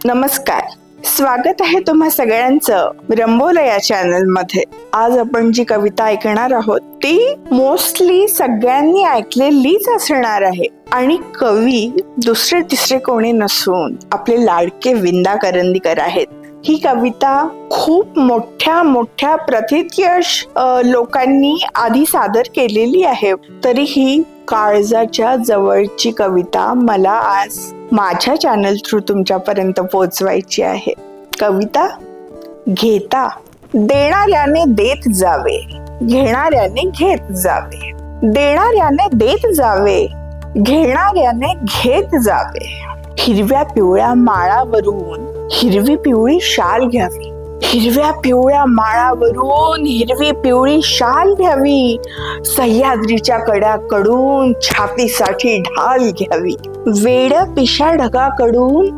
नमस्कार, स्वागत आहे तुम्हा सगळ्यांचं रंबोला या चॅनल मध्ये. आज आपण जी कविता ऐकणार आहोत ती मोस्टली सगळ्यांनी ऐकलेलीच असणार आहे आणि कवी दुसरे तिसरे कोणी नसून आपले लाडके विंदा करंदीकर आहेत. ही कविता खूप मोठ्या मोठ्या प्रथितयश लोकांनी आधी सादर केलेली आहे. तरीही काळजाच्या जवळची कविता मला आज माझ्या चॅनल थ्रू तुमच्यापर्यंत पोहोचवायची आहे. कविता घेता देणाऱ्याने देत जावे, घेणाऱ्याने घेत जावे, देणाऱ्याने देत जावे, घेणाऱ्याने घेत जावे. हिरव्या पिवळ्या माळावरून हिरवी पिवळी शाल घ्यावी, हिरव्या पिवळ्या माळावरून हिरवी पिवळी शाल घ्यावी. सह्याद्रीच्या कड्याकडून छातीसाठी ढाल घ्यावी. वेड्या पिशा ढगाकडून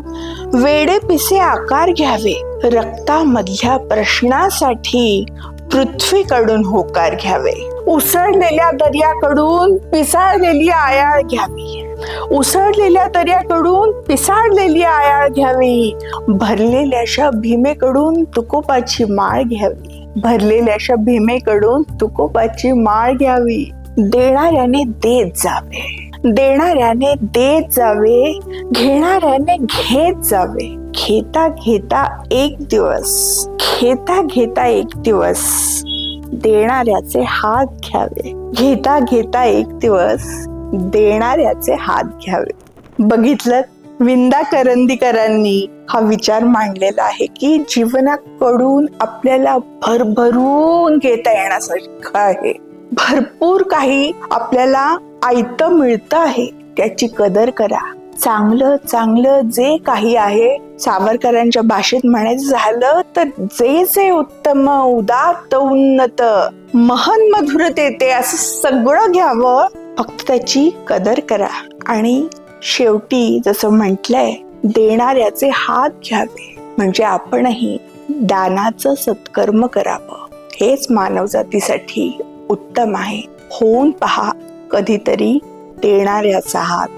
वेडे पिसे आकार घ्यावे. रक्तामधल्या प्रश्नासाठी पृथ्वीकडून होकार घ्यावे. उसळलेल्या दर्याकडून पिसाळलेली आयाळ घ्यावी, उसळलेल्या दर्याकडून पिसाळलेली आयाळ घ्यावी. भरलेल्याशा भीमेकडून तुकोपाची माळ घ्यावी, भरलेल्याशा भीमेकडून तुकोपाची माळ घ्यावी. देणाऱ्याने देत जावे, देणाऱ्याने देत जावे, घेणाऱ्याने घेत जावे. घेता घेता एक दिवस, घेता घेता एक दिवस देणाऱ्याचे हात घ्यावे, घेता घेता एक दिवस देणाऱ्याचे हात घ्यावे. बघितलं, विंदा करंदीकरांनी हा विचार मांडलेला आहे की जीवनाकडून आपल्याला भरभरून घेता येण्यासारखं आहे. भरपूर काही आपल्याला आयतं मिळतं आहे, त्याची कदर करा. चांगलं चांगलं जे काही आहे, सावरकरांच्या भाषेत म्हणायचं झालं तर जे जे उत्तम उदात्त उन्नत महन मधुर ते असं सगळं घ्यावं, फक्त त्याची कदर करा. आणि शेवटी जसं म्हटलंय, देणाऱ्याचे हात घ्यावे, म्हणजे आपणही दानाचं सत्कर्म करावं. हेच मानवजातीसाठी उत्तम आहे. होऊन पहा कधीतरी देणाऱ्याचा हात.